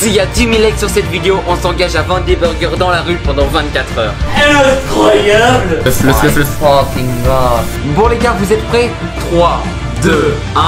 S'il y a 10 000 likes sur cette vidéo, on s'engage à vendre des burgers dans la rue pendant 24 heures. Incroyable. Le fucking god. Bon les gars, vous êtes prêts? 3, 2, 1.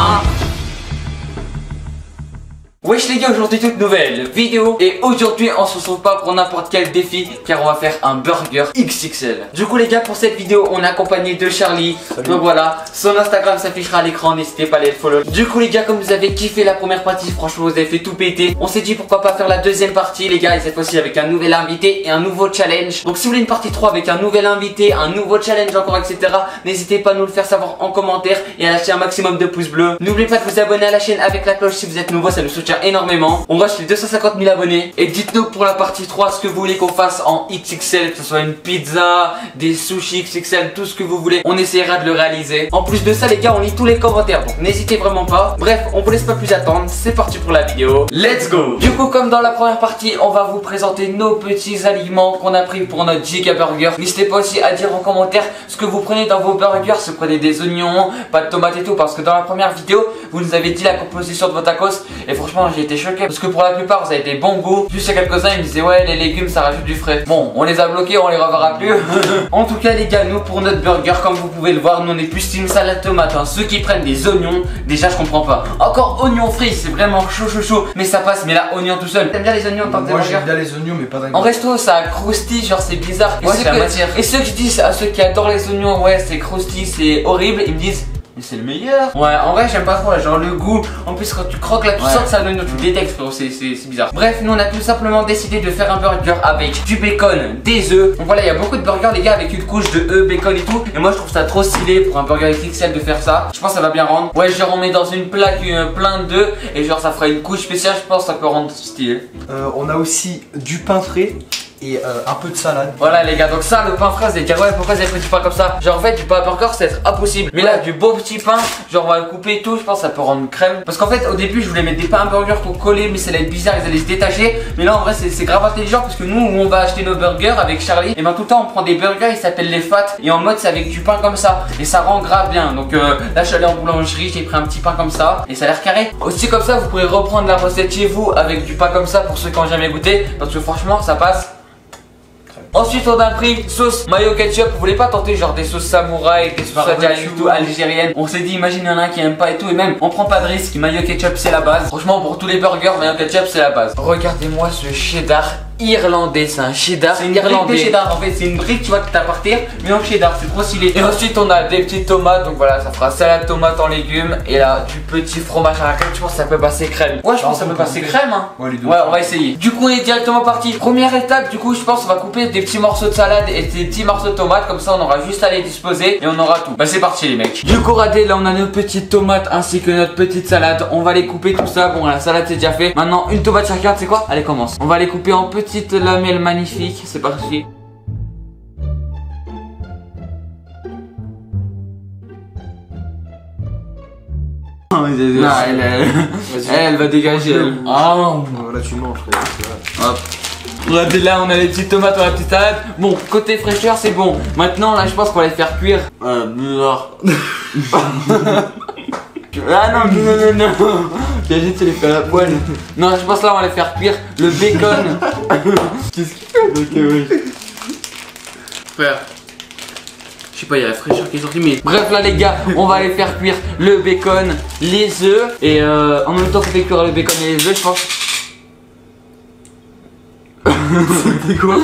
Wesh les gars, aujourd'hui toute nouvelle vidéo. Et aujourd'hui on se retrouve pas pour n'importe quel défi, car on va faire un burger XXL. Du coup les gars, pour cette vidéo on est accompagné de Charlie. Salut. Donc voilà, son Instagram s'affichera à l'écran, n'hésitez pas à aller le follow. Du coup les gars, comme vous avez kiffé la première partie, franchement vous avez fait tout péter, on s'est dit pourquoi pas faire la deuxième partie les gars. Et cette fois-ci avec un nouvel invité et un nouveau challenge. Donc si vous voulez une partie 3 avec un nouvel invité, un nouveau challenge encore, etc., n'hésitez pas à nous le faire savoir en commentaire et à lâcher un maximum de pouces bleus. N'oubliez pas de vous abonner à la chaîne avec la cloche si vous êtes nouveau, ça nous soutient énormément. On rush les 250 000 abonnés. Et dites-nous pour la partie 3 ce que vous voulez qu'on fasse en XXL, que ce soit une pizza, des sushis XXL, tout ce que vous voulez. On essaiera de le réaliser. En plus de ça les gars, on lit tous les commentaires, donc n'hésitez vraiment pas. Bref, on vous laisse pas plus attendre, c'est parti pour la vidéo. Let's go. Du coup, comme dans la première partie, on va vous présenter nos petits aliments qu'on a pris pour notre giga burger. N'hésitez pas aussi à dire en commentaire ce que vous prenez dans vos burgers. Si vous prenez des oignons, pas de tomates et tout, parce que dans la première vidéo vous nous avez dit la composition de vos tacos. Et franchement j'ai été choqué, parce que pour la plupart vous avez des bons goûts. Juste il y a quelques-uns ils me disaient ouais les légumes ça rajoute du frais. Bon, on les a bloqués, on les reverra plus. En tout cas les gars, nous pour notre burger, comme vous pouvez le voir, nous on est plus team salade tomate, hein. Ceux qui prennent des oignons, déjà je comprends pas. Encore oignons frits, c'est vraiment chaud, mais ça passe. Mais là oignon tout seul. T'aimes bien les oignons dans tes burgers? Moi j'aime bien les oignons mais pas d'accord. En resto ça croustille, genre c'est bizarre. Ouais, c'est la matière. Et ceux qui disent à ceux qui adorent les oignons, ouais c'est croustille, c'est horrible, ils me disent mais c'est le meilleur. Ouais, en vrai j'aime pas trop, genre le goût. En plus quand tu croques là, tu sens que ça donne, tu détectes frérot, c'est bizarre. Bref, nous on a tout simplement décidé de faire un burger avec du bacon, des œufs. Donc voilà, il y a beaucoup de burgers les gars avec une couche de œufs, bacon et tout. Et moi je trouve ça trop stylé pour un burger XXL de faire ça. Je pense que ça va bien rendre. Ouais, genre on met dans une plaque plein d'œufs et genre ça fera une couche spéciale, je pense que ça peut rendre stylé. On a aussi du pain frais et un peu de salade. Voilà les gars, donc ça le pain frais, vous allez dire ouais pourquoi vous avez pris du pain comme ça? Genre en fait du pain burger c'est être impossible. Mais là du beau petit pain, genre on va le couper et tout, je pense que ça peut rendre crème. Parce qu'en fait au début je voulais mettre des pains burgers pour coller, mais ça allait être bizarre, ils allaient se détacher. Mais là en vrai c'est grave intelligent, parce que nous où on va acheter nos burgers avec Charlie, et ben tout le temps on prend des burgers, ils s'appellent les fat. Et en mode c'est avec du pain comme ça, et ça rend grave bien. Donc là je suis allé en boulangerie, j'ai pris un petit pain comme ça, et ça a l'air carré. Aussi comme ça vous pourrez reprendre la recette chez vous avec du pain comme ça pour ceux qui n'ont jamais goûté, parce que franchement ça passe. Ensuite on a pris sauce mayo ketchup. Vous voulez pas tenter genre des sauces samouraï, des sauces algériennes? On s'est dit imagine il y en a un qui aime pas et tout, et même on prend pas de risque, mayo ketchup c'est la base. Franchement pour tous les burgers, mayo ketchup c'est la base. Regardez-moi ce cheddar irlandais, c'est un cheddar irlandais. De cheddar en fait, c'est une brique tu vois que t'as par terre, mais en cheddar, c'est trop stylé. Et ensuite on a des petites tomates, donc voilà ça fera salade tomate en légumes. Et là du petit fromage à la crème, je pense que ça peut passer crème. Ouais je pense que ça peut passer crème hein. Ouais on va essayer. Du coup on est directement parti. Première étape du coup je pense on va couper des petits morceaux de salade et des petits morceaux de tomates, comme ça on aura juste à les disposer et on aura tout. Bah c'est parti les mecs. Du coup regardez, là on a nos petites tomates ainsi que notre petite salade. On va les couper tout ça, bon la salade c'est déjà fait. Maintenant une tomate chacun, c'est quoi? Allez commence. On va les couper en petites lamelles magnifiques, c'est parti. Non, elle va dégager elle. Ah là tu manges frère. Hop. Regardez là on a les petites tomates, on a la petite salade. Bon côté fraîcheur c'est bon. Maintenant là je pense qu'on va les faire cuire. Ah non. T'imagines tu les fais à la poêle. Non je pense là on va les faire cuire le bacon. Qu'est-ce qu'il fait? Ok oui. Frère, je sais pas, il y a la fraîcheur qui est sortie, mais bref là les gars, on va aller faire cuire le bacon, les œufs. Et en même temps qu'on fait cuire le bacon et les œufs, je pense. C'était quoi?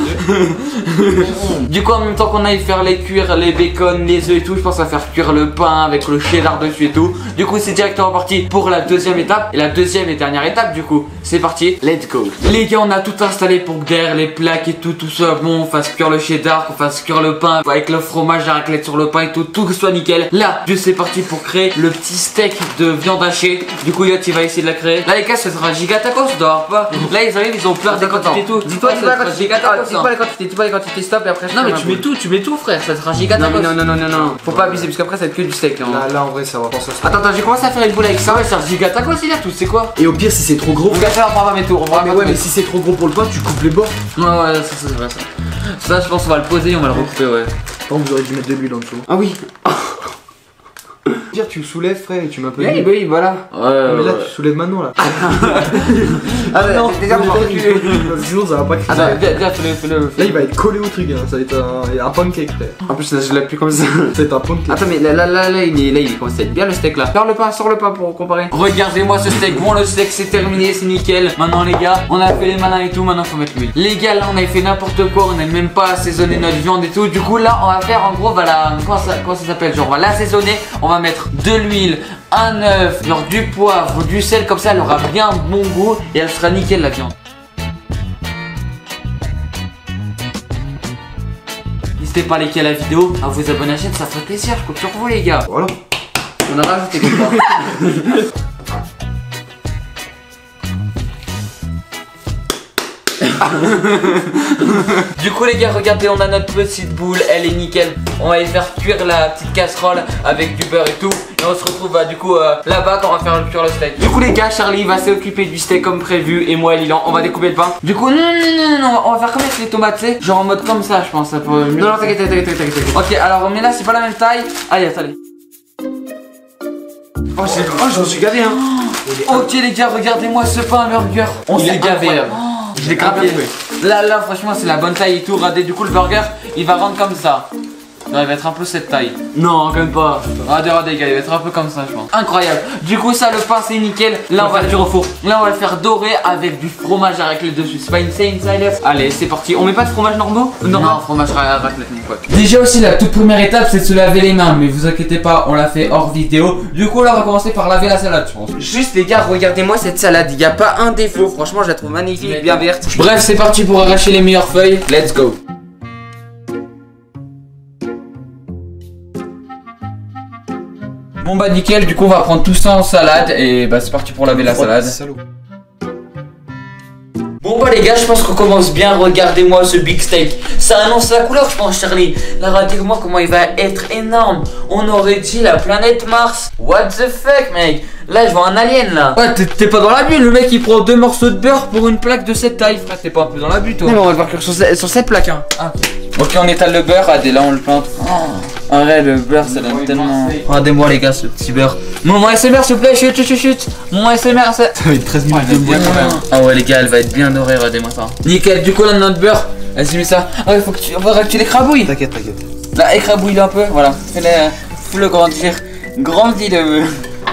Du coup en même temps qu'on aille faire cuire les bacon, les œufs et tout, je pense à faire cuire le pain avec le cheddar dessus et tout. Du coup c'est directement parti pour la deuxième étape. Et la deuxième et dernière étape du coup, c'est parti, let's go. Les gars on a tout installé pour que derrière les plaques et tout ça, bon on fasse cuire le cheddar, qu'on fasse cuire le pain avec le fromage, la raclette sur le pain et tout que ce soit nickel. Là c'est parti pour créer le petit steak de viande hachée. Du coup Yacht il va essayer de la créer. Là les gars ça sera un giga tacos, dehors pas. Là ils arrivent, ils ont peur des quantités et tout. Dis-toi dis pas les quantités stop et après non mais tu mets tout frère, ça sera giga tacos. Non, faut pas abuser parce qu'après ça va être que du steak hein. Là en vrai ça va pas ça. Attends, j'ai commencé à faire une boule avec ça, ouais, c'est un giga tacos il a tout, c'est quoi? Et au pire si c'est trop gros, on prend pas mes tours, mais si c'est trop gros pour le pain, tu coupes les bords. Ouais, ça c'est vrai ça. Ça je pense on va le poser et on va le recouper ouais. Par contre vous aurez dû mettre de l'huile en dessous. Ah oui. Dire tu soulèves frère et tu m'as pas Oui, dit. oui, voilà. Mais là tu soulèves maintenant là. non, déjà on va reculer. Sinon ça va pas Attends, crier. viens, fais-le. Là il va être collé au truc, hein. Ça va être un pancake frère. En plus, là, je l'appuie comme ça. C'est un pancake. Attends, mais là, il commence à être bien le steak là. Sors le pain pour comparer. Regardez-moi ce steak. Bon, le steak c'est terminé, c'est nickel. Maintenant, les gars, on a fait les malins et tout. Maintenant, faut mettre l'huile. Les gars, là, on avait fait n'importe quoi. On n'a même pas assaisonné notre viande et tout. Du coup, là, on va faire en gros, voilà. Comment ça s'appelle? Genre, on va l'assaisonner. On va mettre de l'huile, un œuf, genre du poivre, du sel. Comme ça, elle aura bien bon goût et elle sera nickel la viande. N'hésitez pas à liker la vidéo, à vous abonner à la chaîne, ça ferait plaisir, je compte sur vous les gars. Voilà. On a rajouté comme ça. Du coup les gars, regardez, on a notre petite boule, elle est nickel. On va y faire cuire la petite casserole avec du beurre et tout. Et on se retrouve du coup là-bas quand on va faire cuire le steak. Du coup les gars, Charlie va s'occuper du steak comme prévu. Et moi et Lilan, on va découper le pain. Du coup, non, on va faire comme avec les tomates, tu sais. Genre en mode comme ça, je pense. Ça peut mieux. Non, t'inquiète. Ok, alors mais là c'est pas la même taille. Allez, attendez. Oh je m'en suis gavé hein. Ok les gars, regardez-moi ce pain burger. On s'est gavé. Je l'ai grave bien fait. Là franchement c'est la bonne taille et tout. Regardez, du coup le burger il va rendre comme ça. Non, il va être un peu cette taille. Non, quand même pas. Regardez les gars, il va être un peu comme ça je pense. Incroyable. Du coup ça, le pain c'est nickel. Là on va le faire au four. Là on va le faire dorer avec du fromage à raclette dessus. C'est pas insane ça les. Allez c'est parti. On met pas de fromage normaux? Non, fromage à raclette mon pote. Déjà aussi la toute première étape c'est de se laver les mains. Mais vous inquiétez pas, on l'a fait hors vidéo. Du coup là on va commencer par laver la salade je pense. Juste les gars, regardez-moi cette salade. Il n'y a pas un défaut. Franchement je la trouve magnifique, bien verte. Bref c'est parti pour arracher les meilleures feuilles. Let's go. Bon bah nickel, du coup on va prendre tout ça en salade et bah c'est parti pour laver la salade. Bon bah les gars, je pense qu'on commence bien. Regardez-moi ce big steak. Ça annonce la couleur je pense Charlie. Là regardez-moi comment il va être énorme. On aurait dit la planète Mars. What the fuck mec. Là je vois un alien là. Ouais t'es pas dans la bulle. Le mec il prend 2 morceaux de beurre pour une plaque de cette taille. Frère t'es pas un peu dans la bulle toi. Non mais on va le voir cuire sur cette plaque hein. Ah. Ok on étale le beurre. Regardez là on le plante. Arrête le beurre ça donne tellement. Regardez-moi les gars ce petit beurre. Mon ASMR s'il vous plaît, chut. Mon ASMR ça va être 13 minutes de bien quand même. Ah ouais les gars, elle va être bien dorée, regardez-moi ça. Nickel, du coup là notre beurre, vas-y mets ça. Ah il faut que tu l'écrabouilles. T'inquiète. Là écrabouille-le un peu, voilà. Fais-le grandir. Grandis le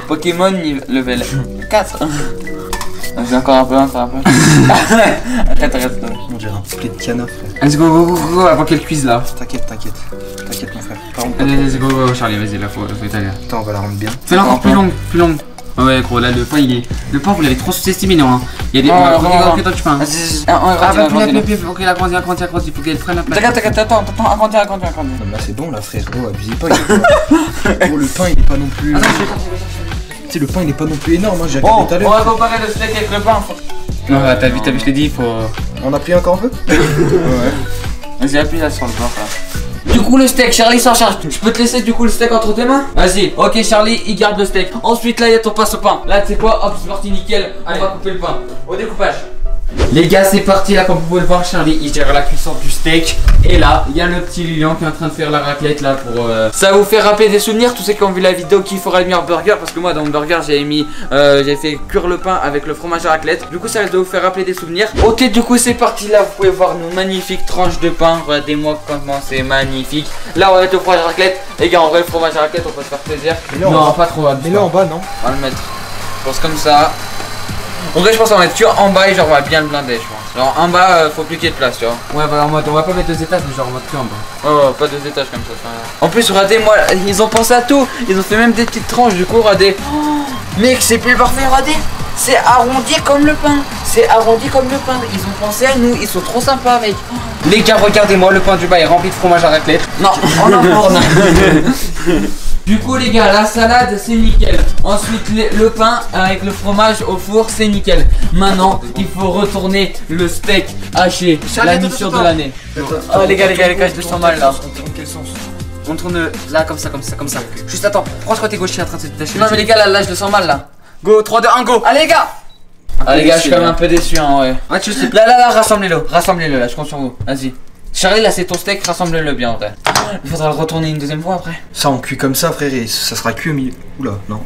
Pokémon level 4. J'ai encore un peu. Arrête. On dirait un poulet de canard frère. Let's go, avant qu'elle cuise là. T'inquiète mon frère. Allez, let's go, Charlie, vas-y, là faut étaler. Attends, on va la rendre bien. Fais-la encore plus longue. Ouais gros, là le pain il est. Le pain vous l'avez trop sous-estimé non hein. Il y a des. Regarde toi tu pain. Ah bah plus, faut qu'il agrandisse, faut qu'elle prenne la place. Attends, agrandis. Non mais là c'est bon là frère, oh abusez pas. Oh le pain il est pas non plus. Tu sais le pain il est pas non plus énorme hein, j'ai regardé tout à l'heure. On va comparer le steak avec le pain. Non t'as vu, je t'ai dit il faut. On a pris encore un peu. Ouais. Vas-y appuie là sur le bord là. Du coup le steak, Charlie s'en charge. Je peux te laisser du coup le steak entre tes mains? Vas-y, ok Charlie, il garde le steak. Ensuite là il y a ton passe au pain. Là tu sais quoi, hop c'est parti nickel. On va couper le pain. Au découpage. Les gars c'est parti là, comme vous pouvez le voir Charlie il gère la cuisson du steak. Et là il y a le petit Lilian qui est en train de faire la raclette là pour ça va vous faire rappeler des souvenirs. Tous ceux qui ont vu la vidéo qui fera le meilleur burger. Parce que moi dans mon burger j'avais fait cuire le pain avec le fromage à raclette. Du coup ça va vous faire rappeler des souvenirs. Ok du coup c'est parti là, vous pouvez voir nos magnifiques tranches de pain. Regardez-moi comment c'est magnifique. Là on va mettre le fromage à raclette. Les gars en vrai le fromage à raclette on peut se faire plaisir. Non pas trop. Mais là en bas non. On va le mettre. Je pense comme ça. En vrai je pense qu'on va mettre que en bas et genre on va bien le blinder je pense. Genre en bas faut plus qu'il y ait de place tu vois. Ouais bah en mode on va pas mettre 2 étages mais genre en mode que en bas. Oh pas 2 étages comme ça. En plus regardez moi ils ont pensé à tout. Ils ont fait même des petites tranches du coup regardez. Oh, mec c'est plus parfait regardez. C'est arrondi comme le pain. Ils ont pensé à nous, ils sont trop sympas mec. Les gars regardez-moi le pain du bas est rempli de fromage à raclette. Non en enfourne. Du coup les gars la salade c'est nickel. Ensuite le pain avec le fromage au four c'est nickel. Maintenant il faut retourner le steak haché. La mission de l'année. Oh les gars je le sens mal là. Quel sens? On tourne là comme ça. Juste attends, prends ce côté gauche qui est en train de se détacher. Non mais les gars là je le sens mal là. Go 3, 2, 1 go. Allez les gars. Ah les gars je suis quand même un peu déçu hein ouais. Ouais tu sais. Là rassemblez-le là je compte sur vous. Vas-y. Charlie là c'est ton steak, rassemble-le bien en vrai. Il faudra le retourner une deuxième fois après. Ça on cuit comme ça frère et ça sera cuit au milieu. Oula, non.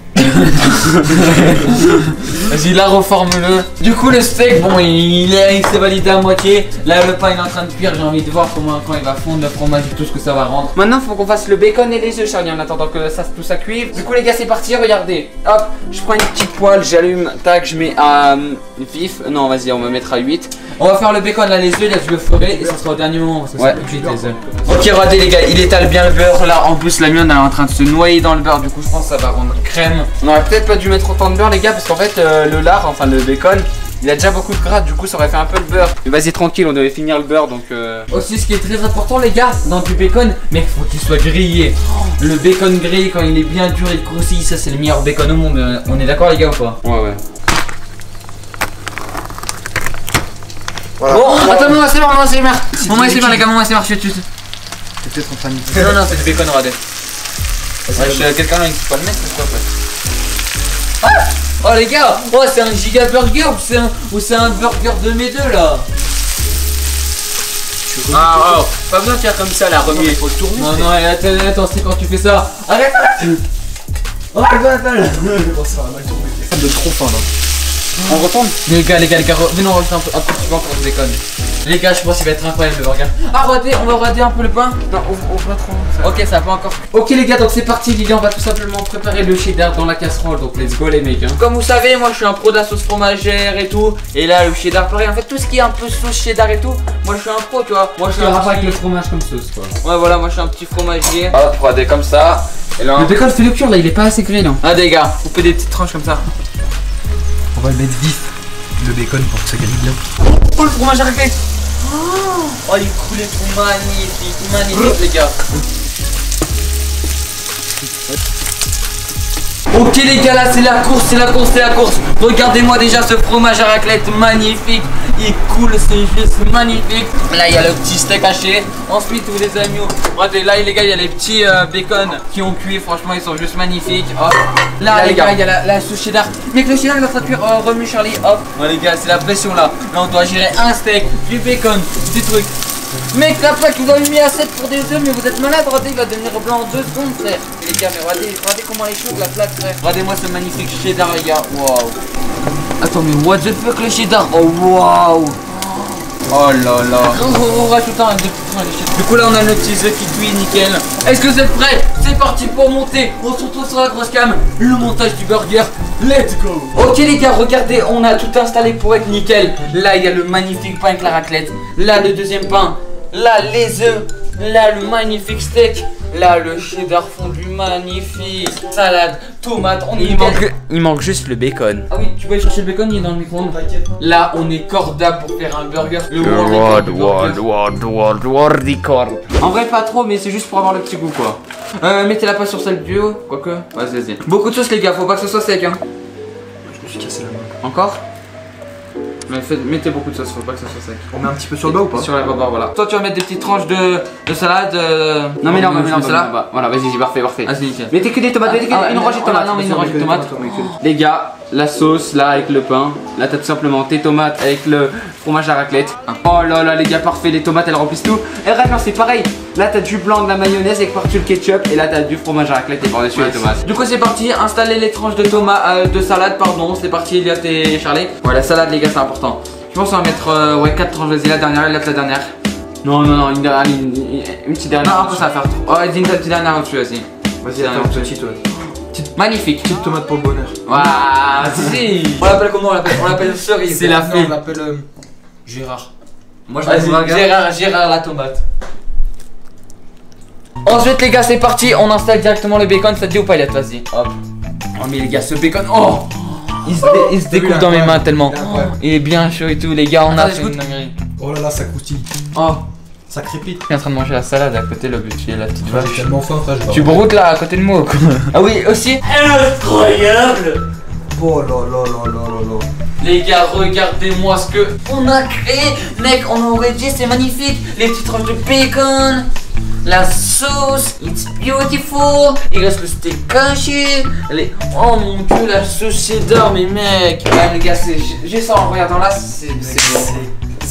Vas-y, là reforme-le. Du coup le steak, bon il s'est validé à moitié. Là le pain il est en train de cuire, j'ai envie de voir comment quand il va fondre le fromage et tout ce que ça va rendre. Maintenant faut qu'on fasse le bacon et les œufs Charlie en attendant que tout ça cuive. Du coup les gars c'est parti, regardez. Hop, je prends une petite poêle, j'allume, tac, je mets à vif. Non vas-y on va mettre à 8. On va faire le bacon là, les œufs, là je le ferai et ça sera au dernier moment parce que ça peut cuire les œufs. Ok regardez les gars, il étale bien le beurre là, en plus la mienne elle est en train de se noyer dans le beurre, du coup je pense que ça va rendre crème. On aurait peut-être pas dû mettre autant de beurre les gars parce qu'en fait le lard, enfin le bacon, il a déjà beaucoup de gras, du coup ça aurait fait un peu de beurre. Mais vas-y tranquille, on devait finir le beurre donc Aussi ce qui est très important les gars, dans du bacon, mec faut qu'il soit grillé. Le bacon grillé quand il est bien dur et croustillant, ça c'est le meilleur bacon au monde, on est d'accord les gars ou pas? Ouais. Voilà. Bon, attends, maman, c'est bon, maman, c'est marre. Maman, c'est bien, les gars, maman, c'est marre, je suis. C'est peut-être en train de. Non, c'est du bacon radé. Quelqu'un là, il peut pas le mettre, c'est quoi, Oh, les gars, oh, c'est un giga burger ou c'est un burger de mes deux là? Ah, oh, pas besoin de faire comme ça, la remuer. Il faut le tourner. Non, attends, c'est quand tu fais ça. Arrête! Oh, attends. Oh, ça va mal tourner. Ça de trop fin là. On retourne. Les gars, venez on rajoute un petit peu encore de bacon. Les gars, je pense qu'il va être incroyable le burger. Ah, on va rader un peu le pain. Non, ouvre pas trop. Ça. Ok, ça va pas encore. Ok les gars, donc c'est parti les gars, on va tout simplement préparer le cheddar dans la casserole. Donc let's go les mecs. Comme vous savez, moi je suis un pro de la sauce fromagère et tout. Et là le cheddar, pareil, en fait tout ce qui est un peu sauce cheddar et tout, moi je suis un pro, tu vois. Moi je suis un avec le fromage comme sauce quoi. Ouais voilà, moi je suis un petit fromagier. Voilà, pour rader comme ça. Et là, le bacon fait le cure là, il est pas assez gris là. Ah des gars, vous faites des petites tranches comme ça. On va le mettre vif, le bacon pour que ça gagne bien. Oh le fromage à raclette. Oh les coulées sont magnifiques les gars. Ok les gars, là c'est la course. Regardez-moi déjà ce fromage à raclette magnifique. Il coule, c'est juste magnifique. Là il y a le petit steak haché. Ensuite vous les avez mis. Regardez là les gars, il y a les petits bacon qui ont cuit. Franchement ils sont juste magnifiques. Hop. Là les gars, il y a la sauce cheddar. Mec le cheddar il est en train de cuire. Remue Charlie. Hop. Ouais les gars, c'est la pression là. Là on doit gérer un steak, du bacon, des trucs. Mec la plaque vous avez mis à 7 pour des œufs, mais vous êtes malade. Regardez, il va devenir blanc en 2 secondes frère. Et les gars, mais regardez comment elle est chaude la plaque frère. Regardez-moi ce magnifique cheddar les gars. Waouh. Attends mais what the fuck le cheddar. Oh waouh. Oh là là. On rajoute un deux petits tranches de cheddar. Du coup là on a nos petits œufs qui cuisent nickel. Est-ce que vous êtes prêts? C'est parti pour monter. On se retrouve sur la grosse cam. Le montage du burger. Let's go. Ok les gars, regardez, on a tout installé pour être nickel. Là il y a le magnifique pain avec la raclette. Là le deuxième pain. Là les œufs. Là le magnifique steak. Là le cheddar fondu magnifique. Salade, tomate, on est il manque juste le bacon. Ah oui, tu peux aller chercher le bacon, il est dans le micro-ondes. Là on est cordable pour faire un burger. Le world record. En vrai pas trop, mais c'est juste pour avoir le petit goût quoi. Mettez la pâte sur celle bio, quoique. Vas-y. Beaucoup de sauce les gars, faut pas que ce soit sec hein. Je me suis cassé la main. Encore? Mais mettez beaucoup de sauce, faut pas que ça soit sec. On met un petit peu sur le bas ou pas? Sur la barre, voilà. Toi tu vas mettre des petites tranches de salade. Non mais non, là. Voilà, vas-y, parfait. Ah c'est nickel. Mettez que des tomates, mettez une rangée de tomates. Non mais une rangée de tomates. Les gars, la sauce là avec le pain. Là t'as tout simplement tes tomates avec le fromage à raclette. Oh là là les gars, parfait, les tomates elles remplissent tout. Et non c'est pareil. Là t'as du blanc, de la mayonnaise avec par-dessus le ketchup. Et là t'as du fromage à raclette et par-dessus les tomates. Du coup c'est parti, installez les tranches de tomates, de salade pardon. C'est parti, il y a tes Charlie. Ouais la salade les gars c'est important. Je pense qu'on va mettre ouais 4 tranches, vas-y la dernière, la dernière. Non, une petite dernière. Non, après ça va faire trop. Oh, dis une petite dernière au-dessus, vas-y. Vas-y, dernière petite, ouais. Magnifique. Petite tomate pour le bonheur. Waouh, si. On l'appelle comment on l'appelle cerise. C'est la fée. On l'appelle Gérard. Moi je l'appelle Gérard la tomate. Ensuite les gars, c'est parti, on installe directement le bacon, ça te dit ou pas Elliot, vas-y. Hop. Oh mais les gars, ce bacon, oh il se découpe dans mes mains tellement. Il est bien chaud et tout, les gars, on a fait une dinguerie. Oh là là, ça croustille. Oh, ça crépite. Je suis en train de manger la salade à côté, là, tu es la petite vache. J'ai tellement faim, frère. Tu broutes là à côté de moi quoi. Ah oui, aussi. Incroyable. Oh là là là là là là. Les gars, regardez-moi ce que on a créé. Mec, on aurait dit, c'est magnifique. Les petites tranches de bacon. La sauce, it's beautiful. Il reste le steak caché. Oh mon dieu, la sauce cheddar, mais mec. Ah, les gars, j'ai ça en regardant là, c'est bon.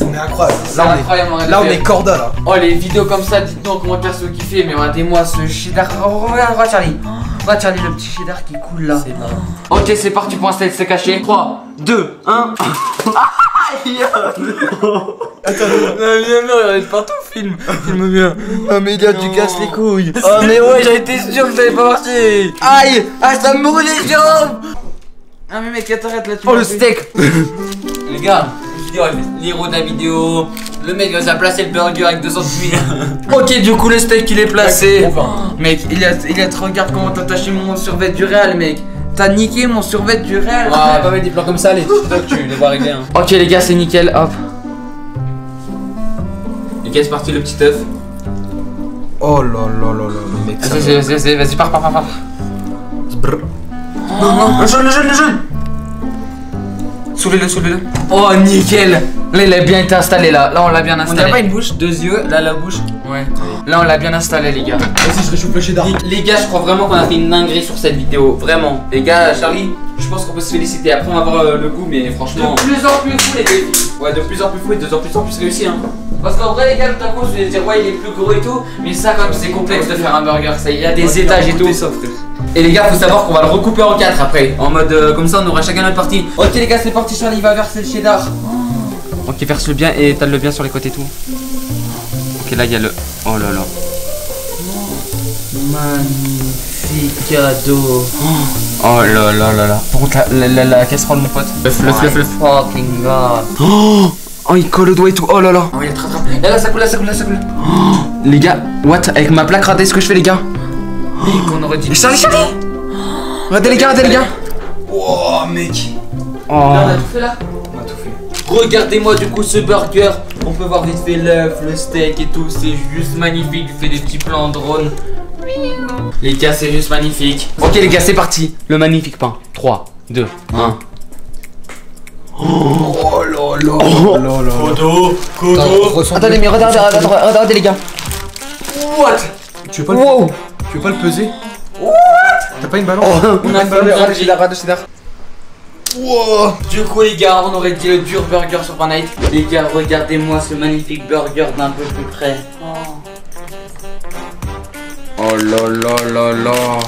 On est incroyable. C'est incroyable, Là on est corda là. Oh les vidéos comme ça, dites-nous en commentaire ce que vous kiffez. Mais regardez-moi ce cheddar. Oh, regarde Charlie. Regarde Charlie, le petit cheddar qui coule là. C'est marrant. Ok, c'est parti pour un steak, c'est caché. 3, 2, 1. Attends, non, arrête pas ton film. Filme bien. Oh mais gars, tu casses les couilles. Oh mais ouais, j'avais été sûr que ça allait pas marcher. Aïe, ah ça me brûle les jambes. Ah mais mec, t'arrêtes là. Oh le steak. Les gars, je dis, l'héros de la vidéo. Le mec va placer le burger avec 200 000. Ok, du coup le steak il est placé. Mec, il a trop, regarde comment t'as taché mon survêt du Real, mec. T'as niqué mon survêt du Real. Ah, pas mettre des plans comme ça, les TikTok, tu les vois régler. Hein. Ok les gars, c'est nickel, hop. Les gars, c'est parti le petit œuf. Oh là là là là, le mec. Vas-y, pars. Non, le jaune. Soulevez-le. Oh nickel. Là il a bien été installé là. Là on l'a bien On installé. a pas une bouche, 2 yeux, là la bouche. Ouais. Là on l'a bien installé les gars. Vas-y, je réchauffe le cheddar. Les gars, je crois vraiment qu'on a fait une dinguerie sur cette vidéo. Vraiment. Les gars, Charlie, je pense qu'on peut se féliciter. Après on va voir le goût, mais franchement. De plus en plus fou les défis. Ouais, de plus en plus fou et de plus en plus réussi hein. Parce qu'en vrai les gars, le taco, je vais dire ouais il est plus gros et tout. Mais ça quand même c'est complexe de faire un burger. Ça, il y a des étages et tout. Et les gars, faut savoir qu'on va le recouper en 4 après. En mode comme ça on aura chacun notre partie. Ok les gars, c'est parti, Charlie va verser le cheddar. Ok, verse-le bien et étale-le bien sur les côtés et tout. Ok, là il y a le. Oh là là. Magnifique cadeau. Oh là là là là. Par contre, la casserole, mon pote. Le fucking god. Oh, il colle au doigt et tout. Oh là là. Oh, il est très très. Là, ça coule. Oh, les gars, what? Avec ma plaque, regardez ce que je fais, les gars. Et qu'on aurait dit. Charlie. Regardez, les gars. Oh mec. Oh. Là, on a tout fait là. Regardez-moi du coup ce burger. On peut voir vite fait l'œuf, le steak et tout. C'est juste magnifique. Je fais des petits plans en drone. Les gars, c'est juste magnifique. Ok les gars, c'est parti. Le magnifique pain. 3, 2, 1. Oh là là. Kodo. Attendez, mais regardez les gars. What? Tu veux pas le peser? What? T'as pas une balance? On a fait une dinguerie. cheddar. Wow. Du coup les gars, on aurait dit le dur burger sur Fortnite. Les gars, regardez-moi ce magnifique burger d'un peu plus près. Oh là là là là.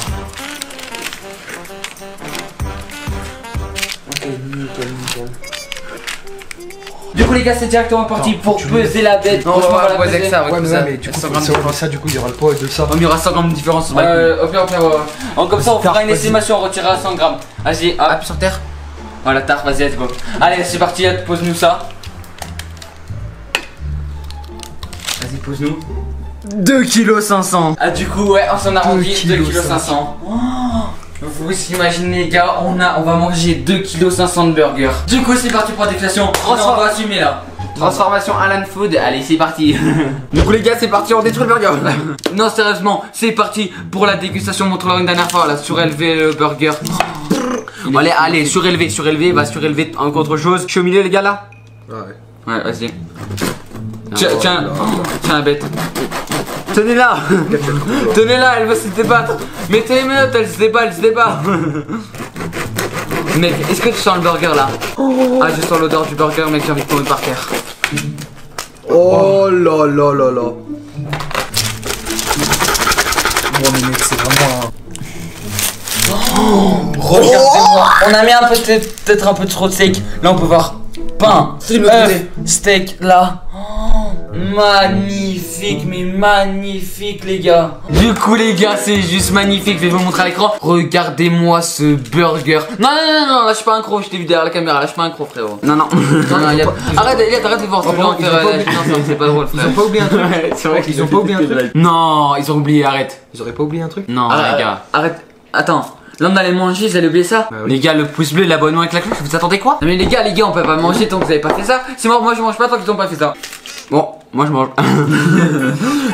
Ok, nickel. Du coup les gars, c'est directement parti pour peser la bête. Non, Franchement, on va peser que ça, Ouais, mais du coup, ça, du coup, il y aura le poids de ça. Il y aura 100 grammes de différence. Au pire, comme ça, on fera une estimation, on retirera 100 grammes. Vas-y, hop. Appuie sur terre. Voilà, tard, vas-y, let's go. Allez, c'est parti, pose-nous ça. Vas-y, pose-nous. 2,5 kg. Ah, du coup, ouais, on s'en a rendu 2,5 kg. Vous imaginez, les gars, on va manger 2,5 kg de burger. Du coup, c'est parti pour la déflation. On va assumer là. Transformation Alan Food, allez c'est parti. Du coup les gars c'est parti, on détruit le burger. Non sérieusement, c'est parti pour la dégustation, montre-leur une dernière fois, là, surélever le burger. Allez, surélever, va surélever encore autre chose. Je suis au milieu les gars là. Ouais, vas-y. Tiens la bête. Tenez-la. Tenez-la, elle veut se débattre. Mettez les menottes, elle se débat. Mec, est-ce que tu sens le burger là? Ah, je sens l'odeur du burger, mec, j'ai envie de tomber par terre. Oh là là là là. Bon mais mec, c'est vraiment Regardez-moi. On a mis peut-être un peu trop de steak. Là on peut voir pain, œuf, steak là. Magnifique, mais magnifique les gars. Du coup les gars c'est juste magnifique. Je vais vous montrer à l'écran. Regardez-moi ce burger. Non lâche pas un croc. Je t'ai vu derrière la caméra. Lâche pas un croc frérot. Non arrête de voir. C'est pas drôle frère. Ils ont pas oublié un truc. C'est vrai qu'ils ont pas oublié un truc. Non ils ont oublié, arrête. Ils auraient pas oublié un truc? Non les gars. Arrête. Attends. Là on allait manger, vous allez oublier ça? Bah oui. Les gars, le pouce bleu, l'abonnement avec la cloche, vous attendez quoi? Non mais les gars, on peut pas manger tant que vous avez pas fait ça. C'est moi je mange pas tant qu'ils ont pas fait ça. Bon, moi je mange.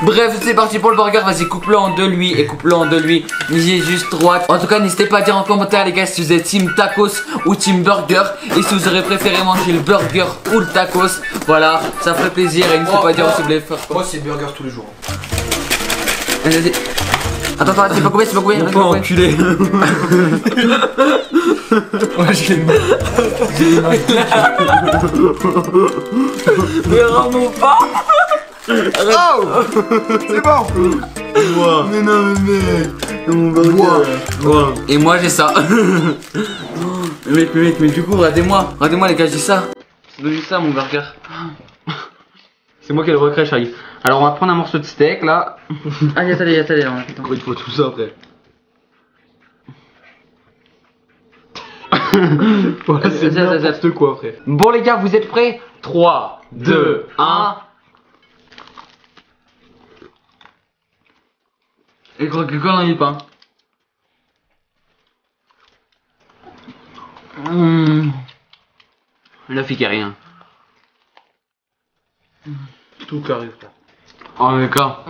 Bref, c'est parti pour le burger. Vas-y, coupe-le en deux lui et coupe-le en deux lui. N'hésitez juste droite. En tout cas, n'hésitez pas à dire en commentaire les gars si vous êtes team tacos ou team burger. Et si vous aurez préféré manger le burger ou le tacos. Voilà, ça ferait plaisir. Et n'hésitez pas à dire si vous voulez faire quoi. Moi c'est burger tous les jours. Vas-y. Attends, c'est pas coupé, c'est pas coupé. Pas enculé. Ouais, je l'ai mis. Mais rends-moi pas. Oh, c'est bon. Mais non, mais mec. Mon burger. Et moi j'ai ça. Mais du coup, regardez-moi les gars, j'ai ça. C'est devenu ça mon burger. C'est moi qui ai le regret, Charlie. Alors on va prendre un morceau de steak là. Allez, attendez. Il faut tout ça après. Voilà, c'est n'importe quoi après. Bon les gars, vous êtes prêts? 3, 2, 1. Et quoi dans les pains? La fille qui a rien. Tout carré, frère. Oh d'accord.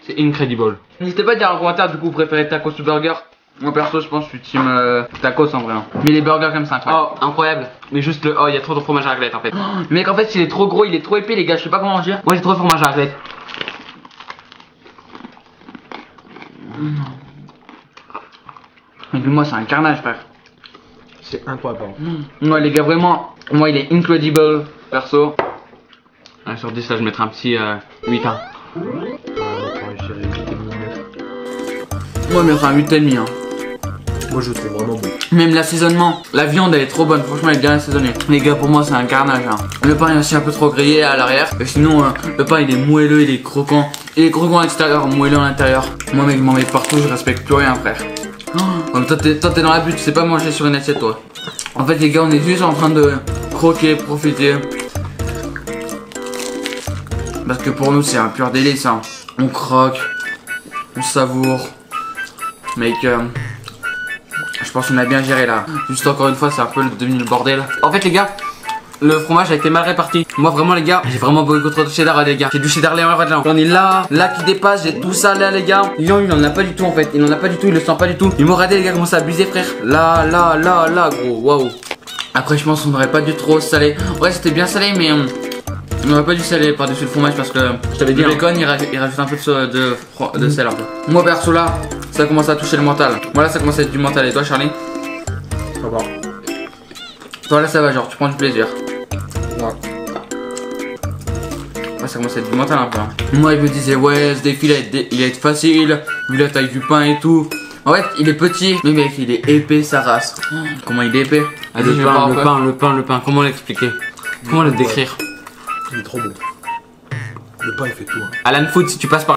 C'est incredible. N'hésitez pas à dire en commentaire du coup vous préférez tacos ou burger. Moi perso je pense que je suis team tacos en vrai. Hein. Mais les burgers comme ça incroyable. Oh incroyable. Mais juste le il y a trop de fromage à raclette en fait. Mec en fait il est trop gros, il est trop épais les gars, je sais pas comment dire. Moi j'ai trop de fromage à raclette. Mais moi c'est un carnage frère. C'est incroyable. Moi les gars vraiment, moi il est incredible perso. Sur 10 là je mettrai un petit 8 hein. Moi je mettrai un 8,5 hein. Moi je le trouve vraiment bon. Même l'assaisonnement, la viande elle est trop bonne, franchement elle est bien assaisonnée. Les gars pour moi c'est un carnage hein. Le pain est aussi un peu trop grillé à l'arrière. Et sinon le pain il est moelleux, il est croquant. Il est croquant à l'extérieur, moelleux à l'intérieur. Moi mec je m'en mets partout, je respecte plus rien frère. Oh, toi t'es dans la butte, tu sais pas manger sur une assiette toi. En fait les gars on est juste en train de croquer, profiter. Parce que pour nous c'est un pur délice hein. On croque, on savoure. Mec je pense qu'on a bien géré là. Juste encore une fois c'est un peu devenu le bordel. En fait les gars, le fromage a été mal réparti. Moi vraiment les gars, j'ai vraiment beaucoup trop de cheddar les gars. J'ai du cheddar là. J'en ai là qui dépasse, j'ai tout ça là les gars. Il en a pas du tout en fait. Il en a pas du tout, il le sent pas du tout. Ils m'ont regardé les gars, comment ça abusé frère. Là gros, waouh. Après je pense qu'on aurait pas dû trop saler. Ouais c'était bien salé mais on n'aurait pas dû saler par-dessus le fromage parce que je t'avais dit le bacon il rajoute un peu de sel un peu. Moi perso là, ça commence à toucher le mental. Moi là ça commence à être du mental. Et toi Charlie? Ça va. Toi là ça va genre tu prends du plaisir. Ouais. Ouais ça commence à être du mental un peu hein. Moi il me disait ouais ce défi il va être facile vu la taille du pain et tout. En fait il est petit mais mec il est épais sa race. Comment il est épais? Le pain, comment l'expliquer? Comment le décrire? Il est trop bon. Le pain il fait tout hein. Alan Food si tu passes par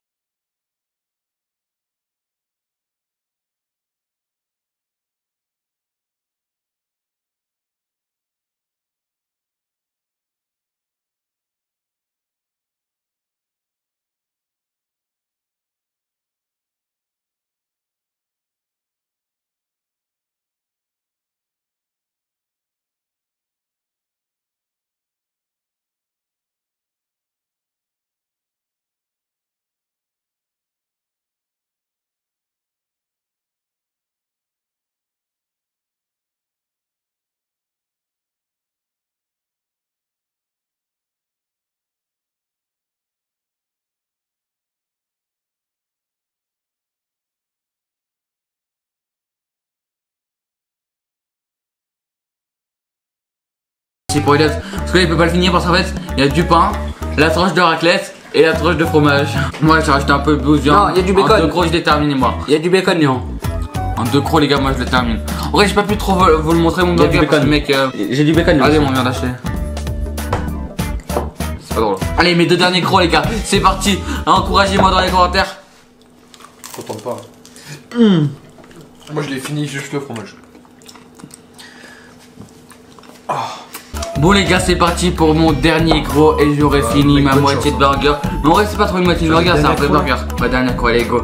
pour Elliot. Parce que là il peut pas le finir parce qu'en fait il y a du pain, la tranche de raclette et la tranche de fromage. Moi j'ai rajouté un peu de bouffe. Non, il y a du bacon. En 2 crocs je l'ai terminé moi. Il y a du bacon Léon. En 2 crocs les gars moi je le termine. En vrai j'ai pas pu trop vous le montrer mon burger parce que mec J'ai du bacon. Allez on vient d'acheter. C'est pas drôle. Allez mes 2 derniers crocs les gars, c'est parti. Encouragez-moi dans les commentaires. Content pas. Moi je l'ai fini juste le fromage. Bon les gars c'est parti pour mon dernier gros et j'aurai fini ma moitié de burger. Mais en vrai c'est pas trop une moitié de burger, c'est un vrai burger. Ma dernière quoi, allez go.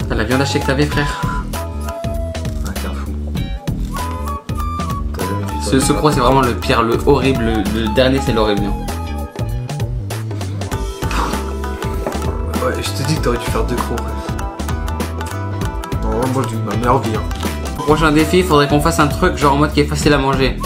T'as la viande hachée que t'avais frère. Ah t'es un fou. Ce croc c'est vraiment le pire, le horrible, le dernier c'est l'horrible. Ouais je te dis que t'aurais dû faire 2 crocs. Non moi je dis ma meilleure vie hein. Prochain défi, il faudrait qu'on fasse un truc genre en mode qui est facile à manger.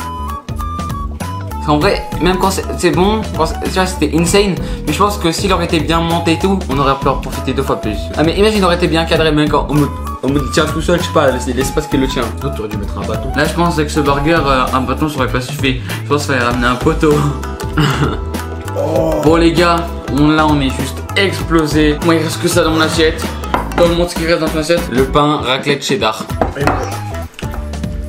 qu'en vrai, même quand c'est bon, tu vois, c'était insane. Mais je pense que s'il aurait été bien monté et tout, on aurait pu en profiter 2 fois plus. Ah, mais imagine, il aurait été bien cadré, même quand on me tient tout seul, je sais pas, l'espace qui le tient. Toi, tu aurais dû mettre un bâton. Là, je pense que ce burger, un bâton, ça aurait pas suffi. Je pense qu'il fallait ramener un poteau. Bon, les gars, là, on est juste explosé. Moi, il reste que ça dans mon assiette. Donne-moi ce qui reste dans ton assiette. Le pain, raclette, cheddar.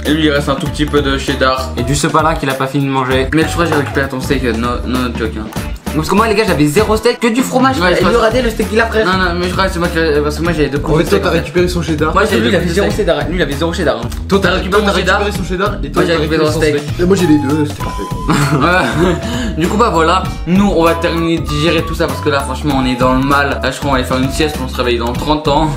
Et lui il reste un tout petit peu de cheddar et du sopalin qu'il a pas fini de manger. Mais je crois que j'ai récupéré ton steak, no joke hein. Parce que moi les gars j'avais 0 steak, que du fromage. Ouais, il lui raté le steak qu'il a frère. Non mais je crois que c'est moi qui... Parce que moi j'avais 2 coups. En fait toi t'as récupéré son cheddar. Moi lui il avait 0 cheddar. Lui il avait 0 cheddar hein. Toi t'as récupéré son cheddar. Son cheddar et toi j'ai récupéré son steak. Et moi j'ai les deux, c'était parfait. Du coup bah voilà, nous on va terminer de digérer tout ça parce que là franchement on est dans le mal. Là je crois qu'on va aller faire une sieste, on se réveille dans 30 ans.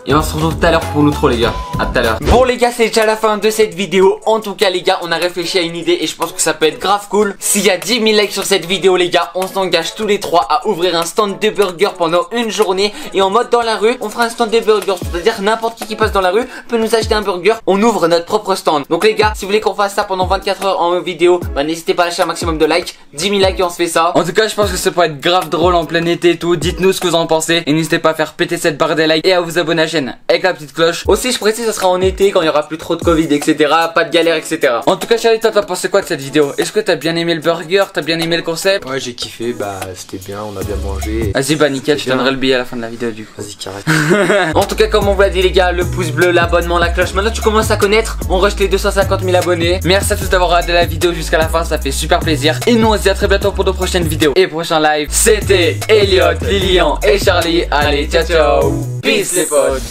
Et on se retrouve tout à l'heure pour l'outro les gars. À tout à l'heure. Bon les gars c'est déjà la fin de cette vidéo. En tout cas les gars on a réfléchi à une idée et je pense que ça peut être grave cool. S'il y a 10 000 likes sur cette vidéo les gars, on s'engage tous les 3 à ouvrir un stand de burgers pendant une journée. Et en mode dans la rue, on fera un stand de burgers. C'est-à-dire n'importe qui passe dans la rue peut nous acheter un burger. On ouvre notre propre stand. Donc les gars, si vous voulez qu'on fasse ça pendant 24 heures en vidéo, bah n'hésitez pas à lâcher un maximum de likes. 10 000 likes et on se fait ça. En tout cas je pense que ça peut être grave drôle en plein été et tout. Dites-nous ce que vous en pensez. Et n'hésitez pas à faire péter cette barre des likes et à vous abonner à la chaîne avec la petite cloche. Aussi je précise ça sera en été quand il y aura plus trop de Covid etc. Pas de galère etc. En tout cas Charlie, toi t'as pensé quoi de cette vidéo? Est-ce que t'as bien aimé le burger? T'as bien aimé le concept? Ouais j'ai kiffé, bah c'était bien, on a bien mangé. Vas-y bah nickel, je donnerai le billet à la fin de la vidéo du coup. Vas-y carré. En tout cas comme on vous l'a dit les gars, le pouce bleu, l'abonnement, la cloche. Maintenant tu commences à connaître. On rush les 250 000 abonnés. Merci à tous d'avoir regardé la vidéo jusqu'à la fin, ça fait super plaisir. Et nous on se dit à très bientôt pour de prochaines vidéos et prochains lives. C'était Elliot, Lilian et Charlie. Allez ciao ciao. Peace les potes.